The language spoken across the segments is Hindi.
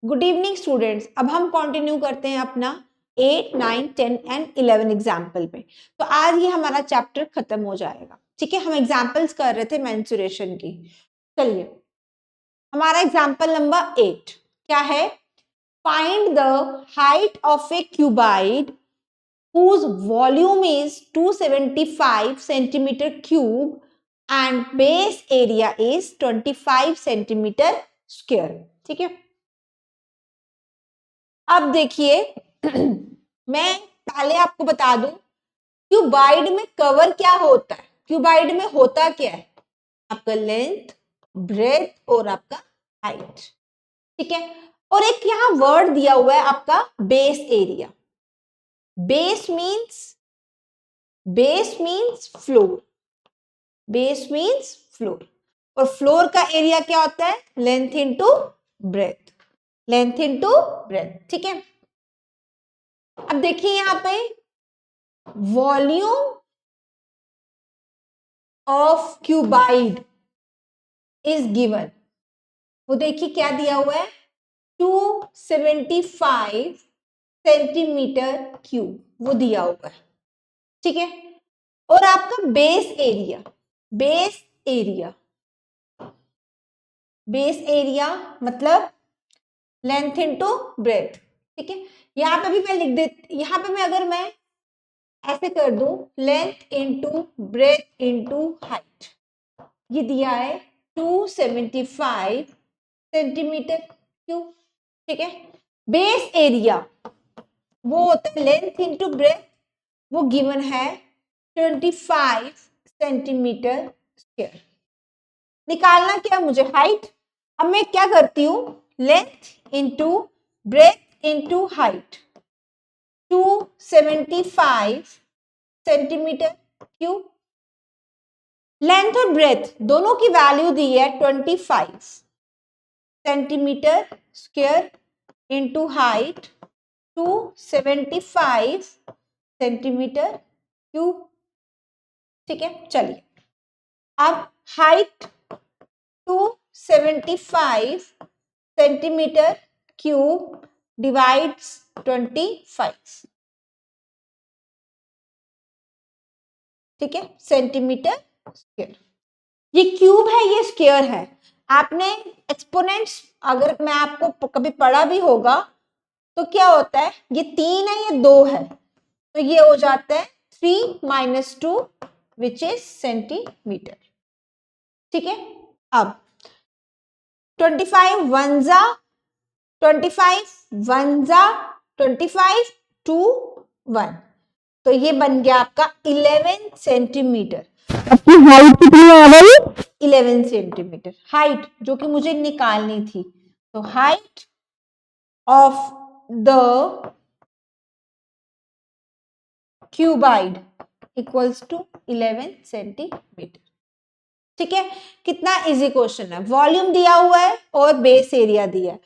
Good evening students. अब हम कंटिन्यू करते हैं अपना 8, 9, 10 एंड 11 एग्जाम्पल पे। तो आज ये हमारा चैप्टर खत्म हो जाएगा। ठीक है, हम एग्जाम्पल्स कर रहे थे मेंसुरेशन की। चलिए, हमारा एग्जाम्पल नंबर 8 क्या है? Find the height of a cuboid whose volume is 275 centimeter cube and base area is 25 centimeter square। ठीक है, अब देखिए मैं पहले आपको बता दूं क्यूबाइड में कवर क्या होता है। क्यूबाइड में होता क्या है? आपका लेंथ, ब्रेथ और आपका हाइट। ठीक है, और एक यहां वर्ड दिया हुआ है आपका base area. Base means floor. Base means floor, और फ्लोर का एरिया क्या होता है? Length into breadth. Length into breadth. ठीक है, अब देखिए यहां पे volume of cuboid is given. वो देखिए क्या दिया हुआ है? 275 सेंटीमीटर क्यूब, वो दिया हुआ है। ठीक है, और आपका बेस एरिया मतलब लेंथ इनटू ब्रेथ। ठीक है, यहां पे भी मैं लिख देती, यहां पे मैं अगर मैं ऐसे कर दूं length into breadth into height, ये दिया है 275 सेंटीमीटर क्यूब। ठीक है, बेस एरिया वो होता है लेंथ इनटू ब्रेथ, वो गिवन है 25 सेंटीमीटर स्क्वायर। निकालना क्या मुझे? हाइट। अब मैं क्या करती हूं? Length into breadth into height, 275 centimetre cube. Length और ब्रेथ दोनों की वैल्यू दी है 25 centimetre square into height 275 centimetre cube. ठीक है, चलिए अब हाइट 275 सेंटीमीटर क्यूब डिवाइड्स 25। ठीक है, सेंटीमीटर स्क्वायर। ये क्यूब है, ये स्क्वायर है। आपने एक्सपोनेंट्स अगर मैं आपको कभी पढ़ा भी होगा तो क्या होता है? ये 3 है, ये 2 है, तो ये हो जाता है 3 - 2 विच इज सेंटीमीटर। ठीक है, अब 25 1 25 25 2 1, तो ये बन गया आपका 11 सेंटीमीटर। आपकी हाइट कितनी आ गई? 11 सेंटीमीटर हाइट, जो कि मुझे निकालनी थी। तो height of the cuboid equals to 11 centimeter. ठीक है, कितना इजी क्वेश्चन है। वॉल्यूम दिया हुआ है और बेस एरिया दिया है।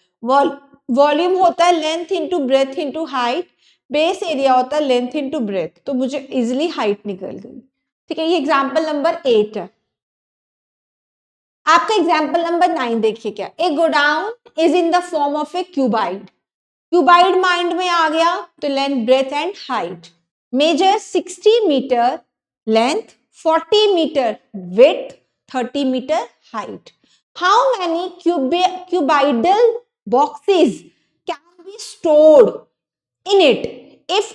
वॉल्यूम होता है length into breadth into height, base area होता है लेंथ इंटू ब्रेथ, तो मुझे इजिली हाइट निकल गई। ठीक है, ये एग्जाम्पल नंबर 8 है। आपका एग्जाम्पल नंबर 9 देखिए क्या। A godown is in the form of a cuboid. Cuboid mind में आ गया तो length breadth and height. Measure 60 metre length, 40 metre width, 30 metre height. How many cuboidal boxes can be stored in it if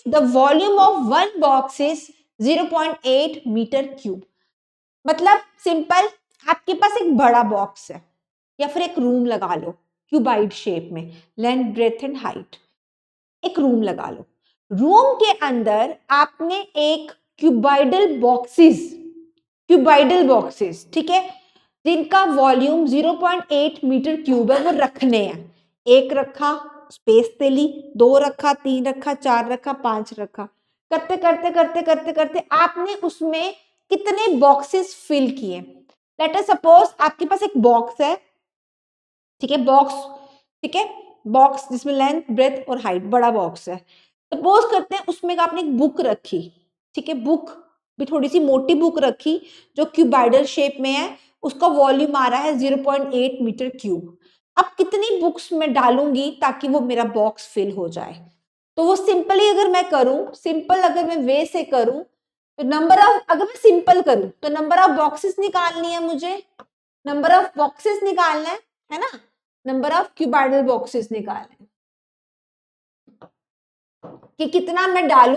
the volume of one box is 0.8 meter cube? मतलब सिंपल, आपके पास एक बड़ा बॉक्स है या फिर एक रूम लगा लो क्यूबाइड शेप में, लेंथ ब्रेथ एंड हाइट, एक रूम लगा लो। रूम के अंदर आपने एक क्यूबाइडल बॉक्सेस, ठीक है, जिनका वॉल्यूम 0.8 मीटर क्यूब है, वो रखने हैं। एक रखा, स्पेस दे ली, 2 रखा, 3 रखा, 4 रखा, 5 रखा, करते करते करते करते करते आपने उसमें कितने बॉक्सेस फिल किए। लेट अस सपोज आपके पास एक बॉक्स है। ठीक है, बॉक्स, ठीक है, बॉक्स जिसमें लेंथ ब्रेथ और हाइट, बड़ा बॉक्स है। सपोज करते हैं उसमें आपने एक बुक रखी। ठीक है, बुक भी थोड़ी सी मोटी बुक रखी जो क्यूबाइडल शेप में है, उसका वॉल्यूम आ रहा है 0.8 मीटर क्यूब। अब कितनी बुक्स में डालूंगी ताकि वो मेरा बॉक्स फिल हो जाए? तो वो सिंपली अगर मैं करूं, सिंपल अगर मैं वे से करूं, तो नंबर ऑफ, अगर मैं सिंपल करूं तो नंबर ऑफ बॉक्सेस निकालनी है मुझे, नंबर ऑफ बॉक्सेस निकालना है ना, नंबर ऑफ क्यूबाइडल बॉक्सेस निकालना है कि कितना मैं डालूं,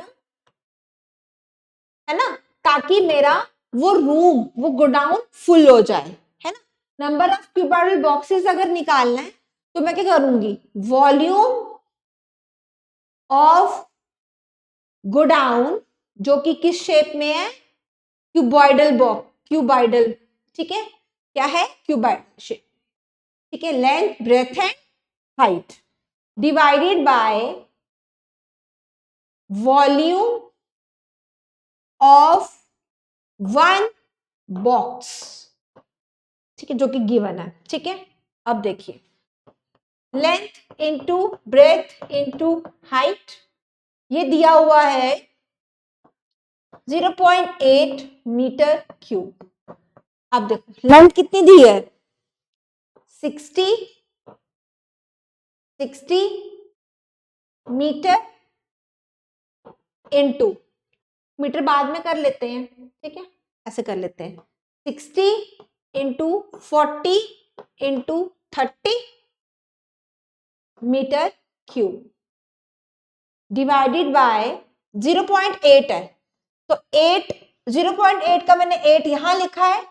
है ना, ताकि मेरा वो रूम, वो गोडाउन फुल हो जाए, है ना। नंबर ऑफ क्यूबाइडल बॉक्सेस अगर निकालना है तो मैं क्या करूंगी, वॉल्यूम ऑफ गोडाउन, जो कि किस शेप में है, क्यूबॉइडल बॉक्स, क्यूबॉइडल, ठीक है, क्या है, क्यूबॉइडल शेप, ठीक है, length, breadth and height divided by volume of one box, ठीक है, जो कि गिवन है, ठीक है। अब देखिए, length into breadth into height, ये दिया हुआ है 0.8 मीटर क्यूब। अब देखो लेंथ कितनी दी है, 60 मीटर इंटू, मीटर बाद में कर लेते हैं, ठीक है, ऐसे कर लेते हैं, 60 into 40 into 30 meter cube divided by 0.8 है, तो 8, 0.8 का मैंने 8 यहां लिखा है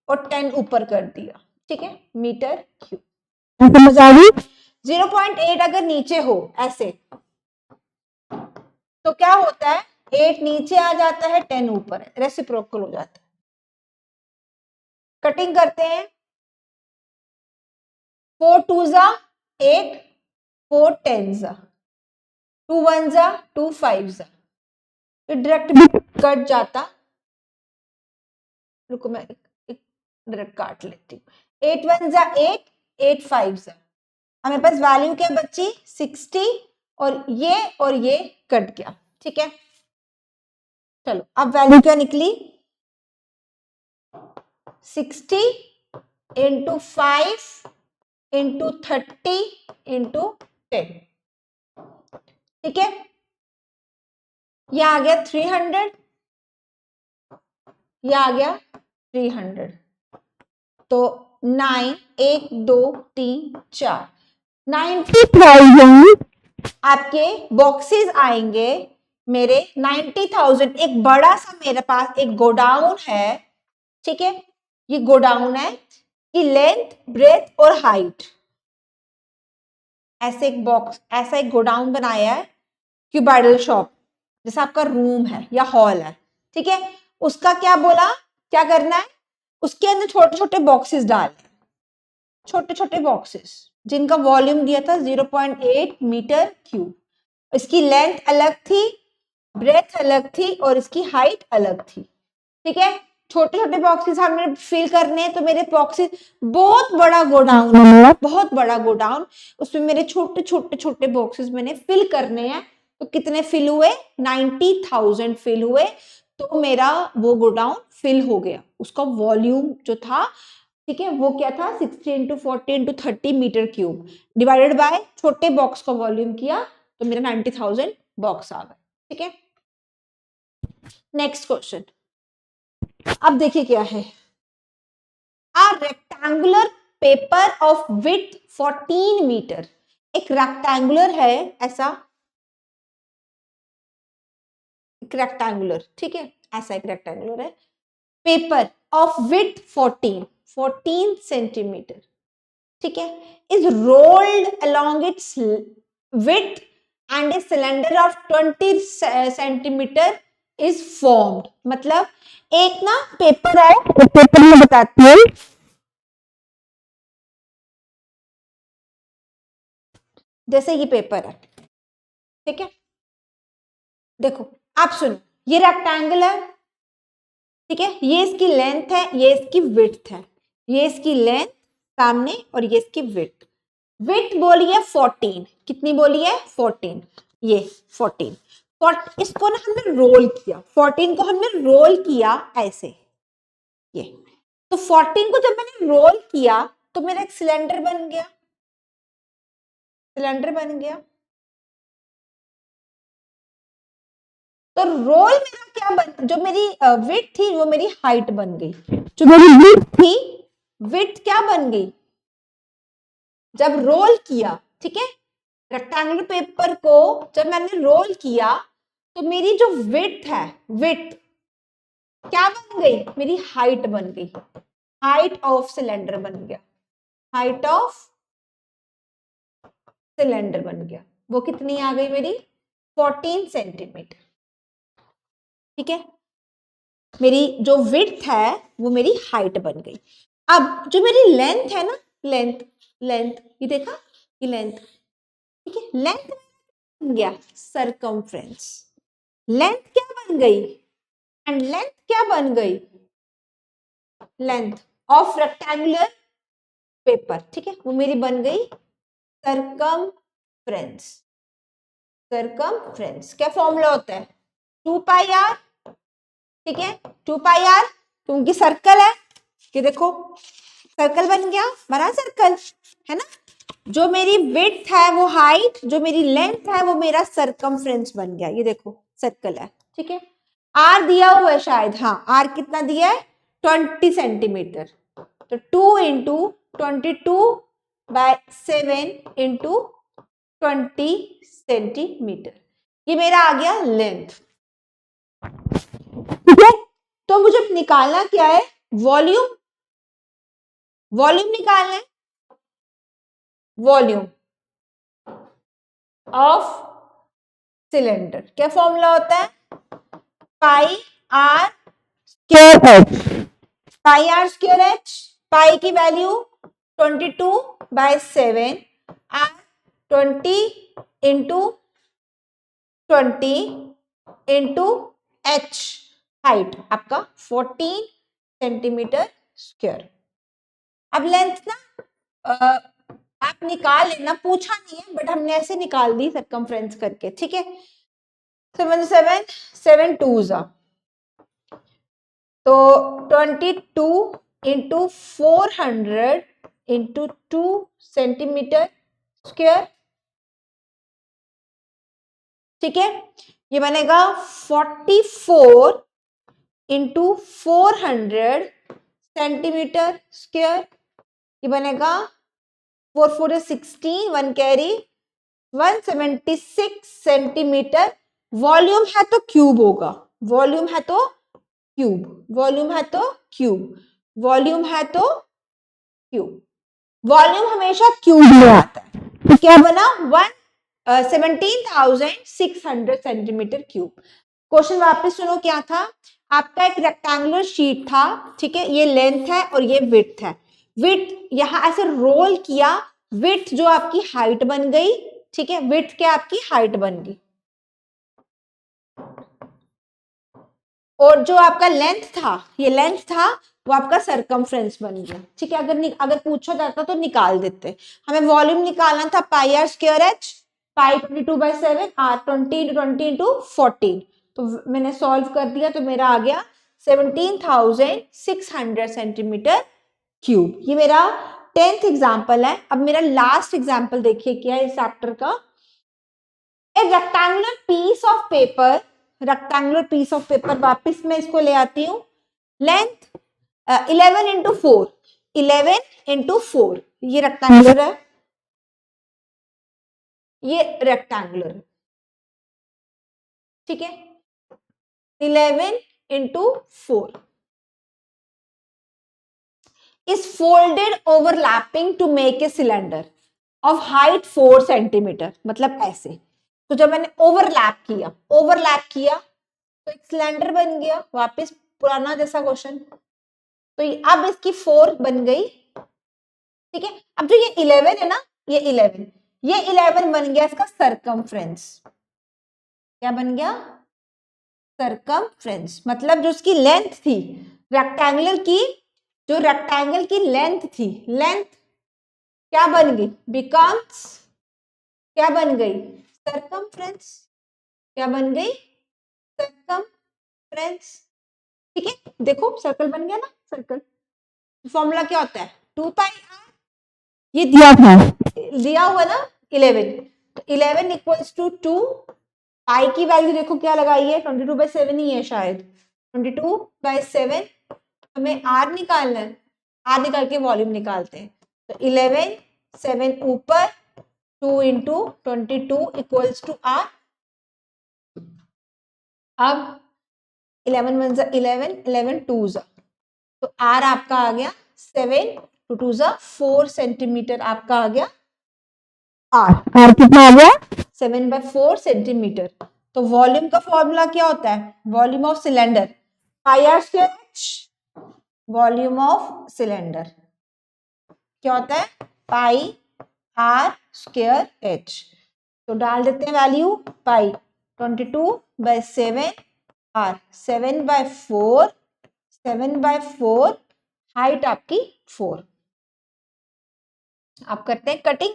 और 10 ऊपर कर दिया, ठीक है, मीटर क्यूब। समझ आ गई? 0.8 अगर नीचे हो ऐसे तो क्या होता है, 8 नीचे आ जाता है, 10 ऊपर है, रेसिप्रोकल हो जाता है। कटिंग करते हैं, 4 2 जा 8, 4 10 जा, 2 1 जा 2 5 जा, तो डायरेक्ट भी कट जाता, रुको मैं डायरेक्ट काट लेती हूँ, 8 1 जा 8, 8 5 जा, हमें पास वैल्यू क्या बची, 60, और ये कट गया, ठीक है। चलो अब वैल्यू क्या निकली, 60 इंटू 5 इंटू 30 इंटू 10, ठीक है, ये आ गया 300, ये आ गया 300, तो 9 1 2 3 4 90,000 आपके बॉक्सेस आएंगे मेरे, 90,000, एक बड़ा सा मेरे पास एक गोडाउन है, ठीक है, ये गोडाउन है कि लेंथ, ब्रेथ और हाइट, ऐसे एक बॉक्स, ऐसा एक गोडाउन बनाया है क्यूबाइडल शॉप, जैसे आपका रूम है या हॉल है, ठीक है, उसका क्या बोला, क्या करना है, उसके अंदर छोटे छोटे बॉक्सेस डालने, छोटे छोटे बॉक्सेस जिनका वॉल्यूम दिया था 0.8 मीटर क्यूब, इसकी लेंथ अलग थी, ब्रेथ अलग थी और इसकी हाइट अलग थी, ठीक है। छोटे छोटे बॉक्सेस हमें फिल करने हैं, तो मेरे बॉक्सेस, बहुत बड़ा गोडाउन है, बहुत बड़ा गोडाउन, उसमें मेरे छोटे छोटे छोटे बॉक्सेस मैंने फिल करने हैं, तो कितने फिल हुए, 90,000 फिल हुए, तो मेरा वो गोडाउन फिल हो गया, उसका वॉल्यूम जो था, ठीक है, वो क्या था, 60 into 40 into 30 meter cube divided by छोटे बॉक्स का वॉल्यूम किया, तो मेरा 90,000 बॉक्स आ गए, ठीक है। नेक्स्ट क्वेश्चन, अब देखिए क्या है, a rectangular paper of width 14 metre, एक रेक्टेंगुलर है ऐसा, एक रेक्टेंगुलर, ठीक है, ऐसा एक रेक्टेंगुलर है, पेपर ऑफ विथ 14 सेंटीमीटर, ठीक है, is rolled along it's with and a cylinder of 20 centimetre is formed, मतलब एक ना पेपर है, पेपर में बताती हूँ, जैसे ये पेपर है, ठीक है, देखो आप सुनो, ये रेक्टेंगल है, ठीक है, ये इसकी लेंथ है, ये इसकी विड्थ है, ये इसकी लेंथ सामने और ये इसकी विड्थ, विड्थ बोली है 14, कितनी बोली है 14, ये 14, इसको ना हमने रोल किया, 14 को हमने रोल किया ऐसे, ये, तो 14 को जब मैंने रोल किया तो मेरा एक सिलेंडर बन गया, सिलेंडर बन गया। तो रोल मेरा क्या बन, जो मेरी विड्थ थी वो मेरी हाइट बन गई। जो मेरी विड्थ थी, विड्थ क्या बन गई जब रोल किया, ठीक है, रेक्टेंगुलर पेपर को जब मैंने रोल किया तो मेरी जो विड्थ है, विड्थ क्या बन गई, मेरी हाइट बन गई, हाइट ऑफ सिलेंडर बन गया, हाइट ऑफ सिलेंडर बन गया। वो कितनी आ गई मेरी, 14 सेंटीमीटर। ठीक है, मेरी जो विड्थ है वो मेरी हाइट बन गई। अब जो मेरी लेंथ है ना, लेंथ, लेंथ ये देखा, ये लेंथ, ठीक है, लेंथ बन गया सरकमफ्रेंस। लेंथ क्या बन गई, एंड लेंथ क्या बन गई, लेंथ ऑफ रेक्टेंगुलर पेपर, ठीक है, वो मेरी बन गई सरकमफ्रेंस। सरकमफ्रेंस क्या फॉर्मूला होता है, 2 पाई आर, ठीक है, 2 पाई आर, क्योंकि सर्कल है, ये देखो सर्कल बन गया, बना सर्कल, है ना। जो मेरी विड्थ है वो हाइट, जो मेरी लेंथ है वो मेरा सरकमफ्रेंस बन गया, ये देखो सर्कल है, ठीक है। आर दिया हुआ है शायद, हाँ आर कितना दिया है, 20 सेंटीमीटर। तो 2 इंटू 22/7 इंटू 20 सेंटीमीटर, ये मेरा आ गया लेंथ, ठीक है। तो मुझे निकालना क्या है, वॉल्यूम, वॉल्यूम निकालना है, वॉल्यूम ऑफ सिलेंडर। क्या फॉर्मूला होता है, pi are square h, pi are square h, pi की value 22/7, r 20 into 20 into h, height आपका 14 सेंटीमीटर स्क्वायर। अब लेंथ ना आप निकाल लेना, पूछा नहीं है बट हमने ऐसे निकाल दी सरकमफ्रेंस करके, ठीक है। 7 7 7 2 जा, तो 22 इंटू 400 इंटू 2 सेंटीमीटर स्क्वायर, ठीक है। ये बनेगा 44 इंटू 400 सेंटीमीटर स्क्वायर, ये बनेगा 4 4 16, 1 कैरी 176 सेंटीमीटर। वॉल्यूम है तो क्यूब होगा, वॉल्यूम है तो क्यूब, वॉल्यूम है तो क्यूब, वॉल्यूम है तो क्यूब, वॉल्यूम हमेशा क्यूब में आता है। तो क्या बना 17,600 सेंटीमीटर क्यूब। क्वेश्चन वापस सुनो, क्या था आपका, एक रेक्टेंगुलर शीट था, ठीक है, ये लेंथ है और ये विड्थ है, विड्थ यहां ऐसे रोल किया, विड्थ जो आपकी हाइट बन गई, ठीक है, विड्थ क्या आपकी हाइट बन गई, और जो आपका लेंथ था, ये लेंथ था, वो आपका सरकमफ्रेंस बन गया, ठीक है। अगर पूछा जाता तो निकाल देते, हमें वॉल्यूम निकालना था, pi are square h, pi 22/7, r 20 into 20 into 14, तो मैंने सॉल्व कर दिया, तो मेरा आ गया 17,600 सेंटीमीटर क्यूब। ये मेरा 10th एग्जाम्पल है। अब मेरा लास्ट एग्जाम्पल देखिए क्या है इस चैप्टर का, a rectangular piece of paper, rectangular piece of paper, वापस मैं इसको ले आती हूँ, लेंथ 11 इंटू 4, 11 इंटू 4, ये रेक्टेंगुलर है, ये रेक्टेंगुलर है, ठीक है, 11 into 4 is folded overlapping to make a cylinder of height 4 centimetre, मतलब ऐसे। तो जब मैंने ओवरलैप किया तो एक सिलेंडर बन गया, वापस पुराना जैसा क्वेश्चन। तो अब इसकी 4 बन गई, ठीक है। अब जो ये 11 है ना, ये 11 बन गया इसका सरकमफ्रेंस। क्या बन गया, सरकमफ्रेंस, मतलब जो उसकी लेंथ थी रेक्टेंगुलर की, जो रेक्टेंगल की लेंथ थी, लेंथ क्या बन गई, बिकम्स क्या बन गई, सरकमफ्रेंस, क्या बन गई, सरकमफ्रेंस, ठीक है। देखो सर्कल बन गया ना, सर्कल फॉर्मूला क्या होता है, 2 पाई आर ये दिया हुआ ना 11, तो 11 इक्वल्स टू 2, पाई की वैल्यू देखो क्या लगाई है, 22/7 ही है शायद, 22/7, हमें आर निकालना है, आर निकाल के वॉल्यूम निकालते हैं, तो 11, 7 ऊपर, 2 इंटू 22 इक्वल्स टू आर। अब 11 1 जा 11, 11 2 जा, तो आर आपका आ गया 7, 2 2 जा 4 सेंटीमीटर आपका आ गया आर कितना आ गया 7/4 सेंटीमीटर। तो वॉल्यूम का फॉर्मूला क्या होता है, volume of cylinder pi are square H, volume of cylinder क्या होता है, पाई आर स्क्वायर एच। तो डाल देते हैं वैल्यू, पाई 22/7 आर, 7/4, 7/4, हाइट आपकी 4। आप करते हैं कटिंग,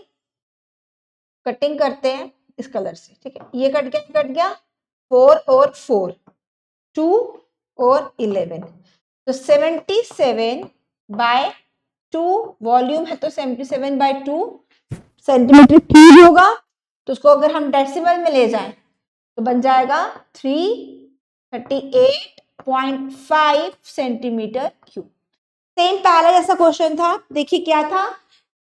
कटिंग करते हैं इस कलर से, ठीक है, ये कट गया 4 और 4, 2 और 11, तो 77/2, वॉल्यूम है तो 77/2 सेंटीमीटर क्यूब होगा, तो उसको अगर हम डेसिमल में ले जाएं तो बन जाएगा 338.5 सेंटीमीटर क्यूब। सेम पहले जैसा क्वेश्चन था, देखिए क्या था,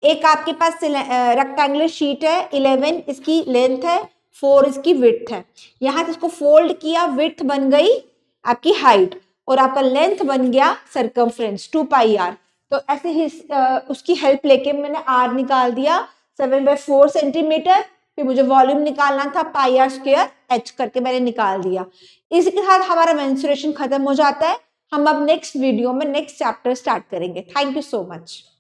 एक आपके पास रेक्टेंगुलर शीट है, 11 इसकी लेंथ है, 4 इसकी विड्थ है, यहाँ से इसको फोल्ड किया, विड्थ बन गई आपकी हाइट और आपका लेंथ बन गया सर्कमफ्रेंस 2 पाई आर। तो ऐसे ही उसकी हेल्प लेके मैंने आर निकाल दिया 7/4 सेंटीमीटर, फिर मुझे वॉल्यूम निकालना था पाई आर स्क्वायर एच करके मैंने निकाल दिया। इसी के साथ हमारा मेंसुरेशन खत्म हो जाता है। हम अब नेक्स्ट वीडियो में नेक्स्ट चैप्टर स्टार्ट करेंगे। Thank you so much.